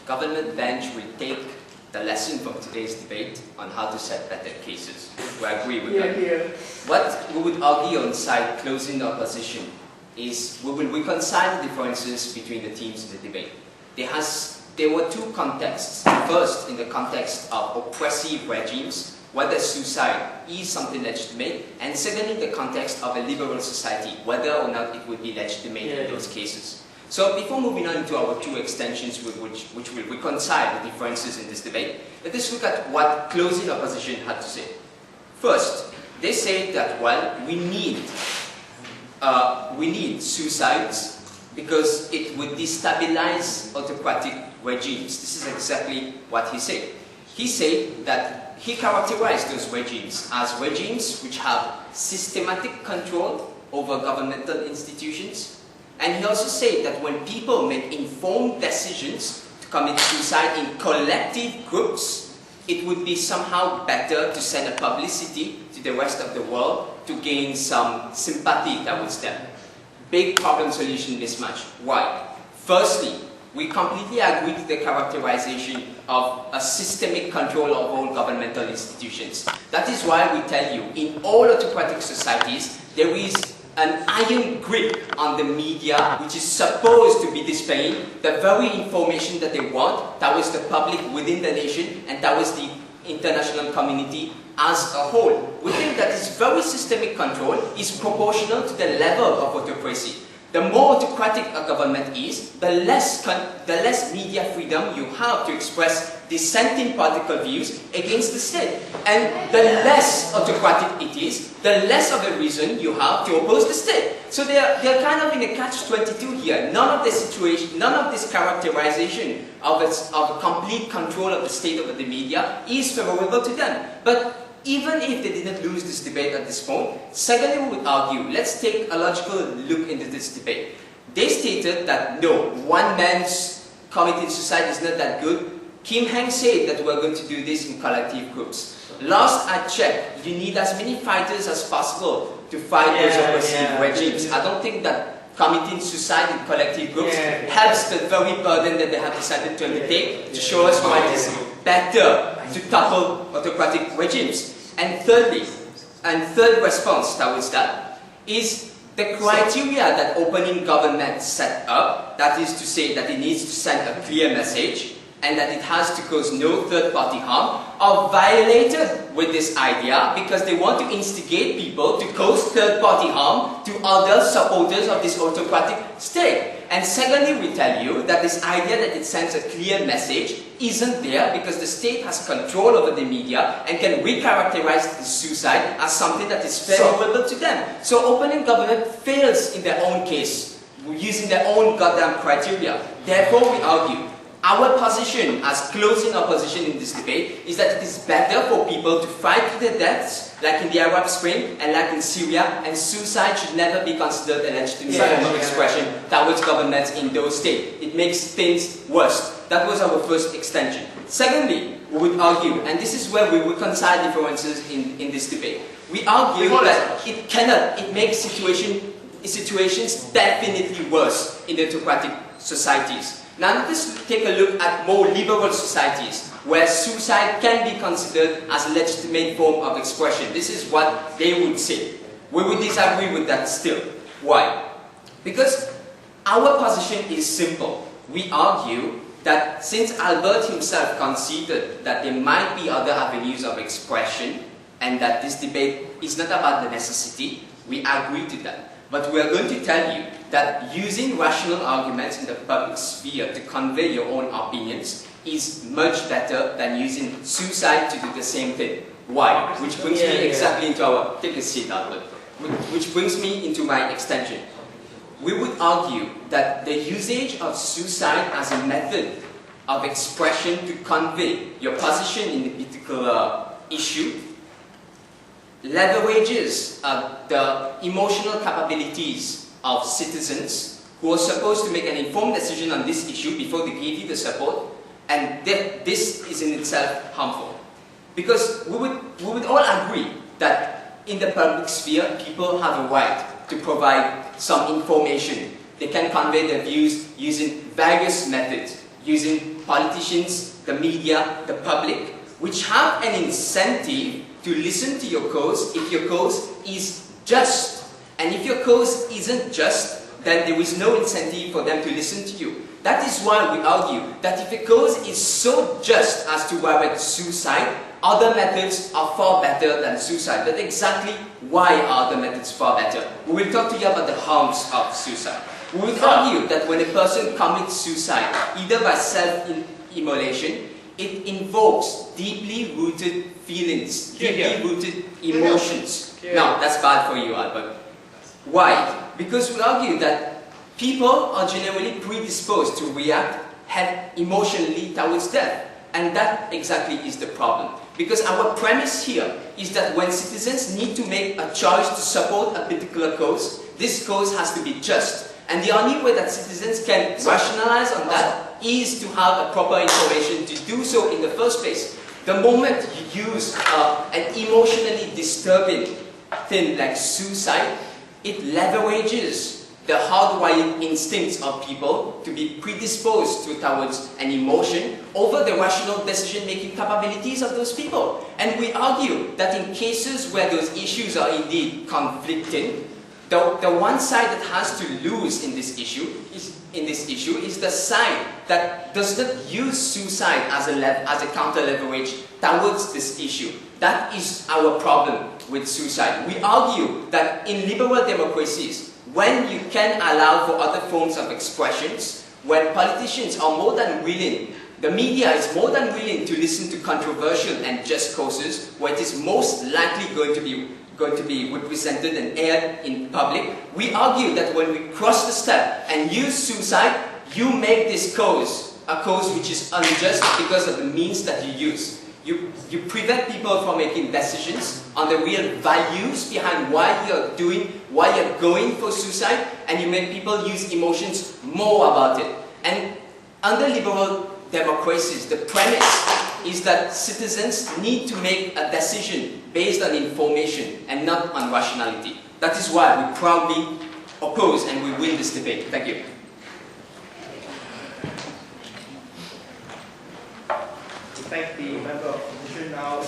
government bench will take the lesson from today's debate on how to set better cases. We agree with that. What we would argue on side closing opposition is we will reconcile the differences between the teams in the debate. There were two contexts. First, in the context of oppressive regimes, whether suicide is something legitimate, and secondly, in the context of a liberal society, whether or not it would be legitimate in those cases. So before moving on to our two extensions which will reconcile the differences in this debate, let us look at what closing opposition had to say. First, they say that, well, we need suicides because it would destabilize autocratic regimes. This is exactly what he said. He said that he characterized those regimes as regimes which have systematic control over governmental institutions. And he also said that when people make informed decisions to commit suicide in collective groups, it would be somehow better to send a publicity to the rest of the world to gain some sympathy towards them. Big problem solution mismatch. Why? Firstly, we completely agree with the characterization of a systemic control of all governmental institutions. That is why we tell you, in all autocratic societies, there is an iron grip on the media which is supposed to be displaying the very information that they want towards the public within the nation and towards the international community as a whole. We think that this very systemic control is proportional to the level of autocracy. The more autocratic a government is, the less media freedom you have to express dissenting political views against the state. And the less autocratic it is, the less of a reason you have to oppose the state. So they're kind of in a catch-22 here. None of this characterization of complete control of the state over the media is favorable to them. But even if they didn't lose this debate at this point, secondly we would argue, let's take a logical look into this debate. They stated that no, one man's committing suicide is not that good. Kim Heng said that we're going to do this in collective groups. Last I checked, you need as many fighters as possible to fight those oppressive regimes. I don't think that committing suicide in collective groups helps the very burden that they have decided to undertake to show us why it is better to topple autocratic regimes. And thirdly, third response towards that is the criteria that opening government set up, that is to say that it needs to send a clear message and that it has to cause no third-party harm, are violated with this idea because they want to instigate people to cause third-party harm to other supporters of this autocratic state. And secondly, we tell you that this idea that it sends a clear message isn't there because the state has control over the media and can recharacterize the suicide as something that is favorable to them. So opening government fails in their own case, using their own goddamn criteria. Therefore, we argue, our position as closing opposition in this debate is that it is better for people to fight to the deaths, like in the Arab Spring and like in Syria, and suicide should never be considered a legitimate form of expression towards governments in those states. It makes things worse. That was our first extension. Secondly, we would argue, and this is where we reconcile differences in this debate, we argue that it makes situations definitely worse in the autocratic societies. Now let us take a look at more liberal societies where suicide can be considered as a legitimate form of expression. This is what they would say. We would disagree with that still. Why? Because our position is simple. We argue that since Albert himself conceded that there might be other avenues of expression and that this debate is not about the necessity, we agree to that. But we are going to tell you that using rational arguments in the public sphere to convey your own opinions is much better than using suicide to do the same thing. Why? Which brings me exactly into our... Take a seat, Albert. Which brings me into my extension. We would argue that the usage of suicide as a method of expression to convey your position in a particular issue leverages the emotional capabilities of citizens who are supposed to make an informed decision on this issue before they give you the support, and this is in itself harmful. Because we would all agree that in the public sphere, people have a right to provide some information. They can convey their views using various methods. using politicians, the media, the public, which have an incentive to listen to your cause if your cause is just. And if your cause isn't just, then there is no incentive for them to listen to you. That is why we argue that if a cause is so just as to warrant suicide, other methods are far better than suicide. But exactly why are the methods far better? We will talk to you about the harms of suicide. We would argue that when a person commits suicide, either by self-immolation, it invokes deeply rooted feelings, deeply rooted emotions. Now, that's bad for you, Albert. Why? Because we argue that people are generally predisposed to react emotionally towards death. And that exactly is the problem. Because our premise here is that when citizens need to make a choice to support a particular cause, this cause has to be just. And the only way that citizens can rationalize on that is to have a proper information to do so in the first place. The moment you use an emotionally disturbing thing like suicide, it leverages the hardwired instincts of people to be predisposed towards an emotion over the rational decision-making capabilities of those people. And we argue that in cases where those issues are indeed conflicting, the one side that has to lose in this issue is the side that does not use suicide as a counter-leverage towards this issue. That is our problem with suicide. We argue that in liberal democracies, when you can allow for other forms of expressions, when politicians are more than willing, the media is more than willing to listen to controversial and just causes, where it is most likely going to be represented and aired in public, we argue that when we cross the step and use suicide, you make this cause a cause which is unjust because of the means that you use. You prevent people from making decisions on the real values behind why you're going for suicide, and you make people use emotions more about it. And under liberal democracies, the premise is that citizens need to make a decision based on information and not on rationality. That is why we proudly oppose and we win this debate. Thank you. Thank the member of the commission now.